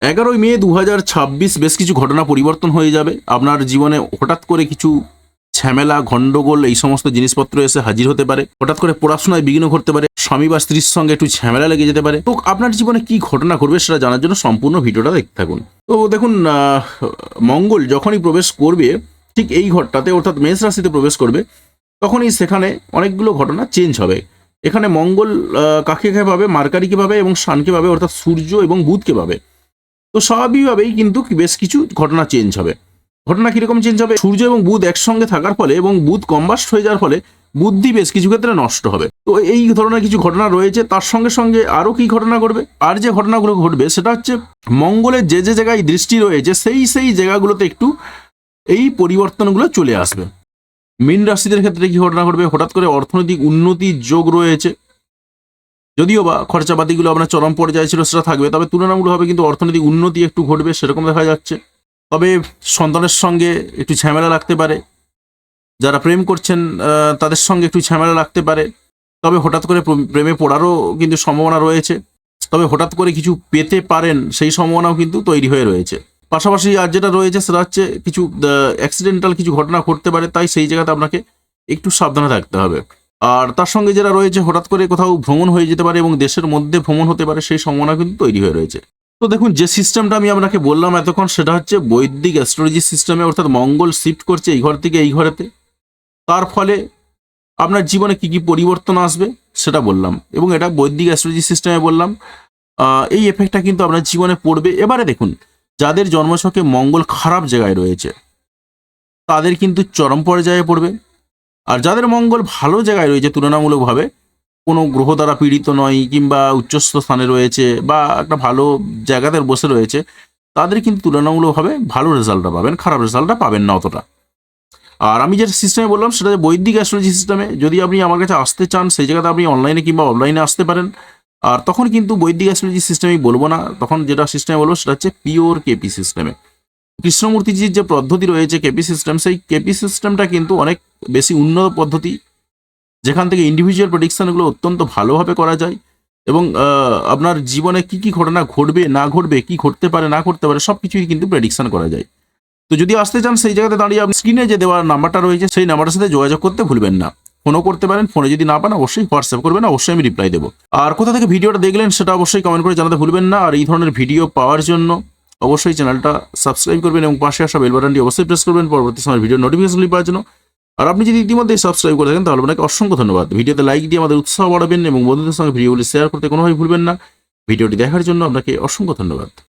11ই মে 2026 বেশ কিছু ঘটনা পরিবর্তন হয়ে যাবে। আপনার জীবনে হঠাৎ করে কিছু ঝামেলা, গন্ডগোল এই সমস্ত জিনিসপত্র এসে হাজির হতে পারে। হঠাৎ করে পড়াশোনায় বিঘ্ন ঘটতে পারে, স্বামী বা স্ত্রীর সঙ্গে একটু ঝামেলা লেগে যেতে পারে। তো আপনার জীবনে কি ঘটনা ঘটবে সেটা জানার জন্য সম্পূর্ণ ভিডিওটা দেখতে থাকুন। তো দেখুন, মঙ্গল যখনই প্রবেশ করবে ঠিক এই ঘরটাতে, অর্থাৎ মেষ রাশিতে প্রবেশ করবে, তখনই সেখানে অনেকগুলো ঘটনা চেঞ্জ হবে। এখানে মঙ্গল কাকে পাবে, মার্কারিকে পাবে এবং শানকে পাবে, অর্থাৎ সূর্য এবং বুধকে পাবে। তো স্বাভাবিকভাবেই কিন্তু বেশ কিছু ঘটনা চেঞ্জ হবে। ঘটনা কিরকম চেঞ্জ হবে? সূর্য এবং বুধ একসঙ্গে থাকার ফলে এবং বুধ কম্বাস্ট হয়ে যাওয়ার ফলে বুদ্ধি বেশ কিছু ক্ষেত্রে নষ্ট হবে। তো এই ধরনের কিছু ঘটনা রয়েছে। তার সঙ্গে সঙ্গে আরও কি ঘটনা ঘটবে? আর যে ঘটনাগুলো ঘটবে সেটা হচ্ছে মঙ্গলের যে যে জায়গায় দৃষ্টি রয়েছে সেই জায়গাগুলোতে একটু এই পরিবর্তনগুলো চলে আসবে। মীন রাশিদের ক্ষেত্রে কি ঘটনা ঘটবে? হঠাৎ করে অর্থনৈতিক উন্নতির যোগ রয়েছে। যদিও বা খরচাপাতিগুলো আপনার চরম পর্যায়ে ছিল সেটা থাকবে, তবে তুলনামূলকভাবে কিন্তু অর্থনৈতিক উন্নতি একটু ঘটবে সেরকম দেখা যাচ্ছে। তবে সন্তানের সঙ্গে একটু ঝামেলা লাগতে পারে। যারা প্রেম করছেন তাদের সঙ্গে একটু ঝামেলা লাগতে পারে। তবে হঠাৎ করে প্রেমে পড়ারও কিন্তু সম্ভাবনা রয়েছে। তবে হঠাৎ করে কিছু পেতে পারেন সেই সম্ভাবনাও কিন্তু তৈরি হয়ে রয়েছে। পাশাপাশি আর যেটা রয়েছে সেটা হচ্ছে কিছু অ্যাক্সিডেন্টাল কিছু ঘটনা ঘটতে পারে, তাই সেই জায়গাতে আপনাকে একটু সাবধানে থাকতে হবে। আর তার সঙ্গে যেটা রয়েছে, হঠাৎ করে কোথাও ভ্রমণ হয়ে যেতে পারে এবং দেশের মধ্যে ভ্রমণ হতে পারে, সেই সম্ভাবনা কিন্তু তৈরি হয়ে রয়েছে। তো দেখুন, যে সিস্টেমটা আমি আপনাকে বললাম এতক্ষণ সেটা হচ্ছে বৈদিক অ্যাস্ট্রোলজি সিস্টেমে, অর্থাৎ মঙ্গল শিফট করছে এই ঘর থেকে এই ঘরেতে। তার ফলে আপনার জীবনে কি কি পরিবর্তন আসবে সেটা বললাম, এবং এটা বৈদিক অ্যাস্ট্রোলজি সিস্টেমে বললাম। এই এফেক্টটা কিন্তু আপনার জীবনে পড়বে। এবারে দেখুন, যাদের জন্মছকে মঙ্গল খারাপ জায়গায় রয়েছে তাদের কিন্তু চরম পর্যায়ে পড়বে। আর যাদের মঙ্গল ভালো জায়গায় রয়েছে, তুলনামূলকভাবে কোনো গ্রহ দ্বারা পীড়িত নয় কিংবা উচ্চস্থ স্থানে রয়েছে বা একটা ভালো জায়গাতে বসে রয়েছে, তাদের কিন্তু তুলনামূলকভাবে ভালো রেজাল্টটা পাবেন, খারাপ রেজাল্টটা পাবেন না অতটা। আর আমি যে সিস্টেমে বললাম সেটা বৈদিক অ্যাস্ট্রোলজি সিস্টেমে। যদি আপনি আমার কাছে আসতে চান সেই জায়গাতে আপনি অনলাইনে কিংবা অফলাইনে আসতে পারেন। আর তখন কিন্তু বৈদিক অ্যাস্ট্রোলজি সিস্টেমই বলবো না, তখন যেটা সিস্টেমে বলবো সেটা হচ্ছে পিওর কেপি সিস্টেমে। কৃষ্ণমূর্তিজির যে পদ্ধতি রয়েছে কেপি সিস্টেম, সেই কেপি সিস্টেমটা কিন্তু অনেক বেশি উন্নত পদ্ধতি, যেখান থেকে ইন্ডিভিজুয়াল প্রেডিকশনগুলো অত্যন্ত ভালোভাবে করা যায়। এবং আপনার জীবনে কি কি ঘটনা ঘটবে না ঘটবে, কি ঘটতে পারে না ঘটতে পারে, সব কিছুই কিন্তু প্রেডিকশন করা যায়। তো যদি আসতে চান সেই জায়গাতে দাঁড়িয়ে আপনি স্ক্রিনে যে দেওয়ার নাম্বারটা রয়েছে সেই নাম্বারটার সাথে যোগাযোগ করতে ভুলবেন না। ফোনও করতে পারেন, ফোনে যদি না পান অবশ্যই হোয়াটসঅ্যাপ করবেন, অবশ্যই আমি রিপ্লাই দেবো। আর কোথা থেকে ভিডিওটা দেখলেন সেটা অবশ্যই কমেন্ট করে জানাতে ভুলবেন না। আর এই ধরনের ভিডিও পাওয়ার জন্য অবশ্যই চ্যানেলটা সাবস্ক্রাইব করবেন এবং পাশে আসা বেল বাটনটি অবশ্যই প্রেস করবেন পরবর্তী সময় ভিডিও নোটিফিকেশনগুলি পাওয়ার জন্য। আর আপনি যদি ইতিমধ্যে সাবস্ক্রাইব করে থাকেন তাহলে আপনাকে অসংখ্য ধন্যবাদ। ভিডিওতে লাইক দিয়ে আমাদের উৎসাহ বাড়াবেন এবং বন্ধুদের সঙ্গে ভিডিওগুলি শেয়ার করতে কোনোভাবেই ভুলবেন না। ভিডিওটি দেখার জন্য আপনাকে অসংখ্য ধন্যবাদ।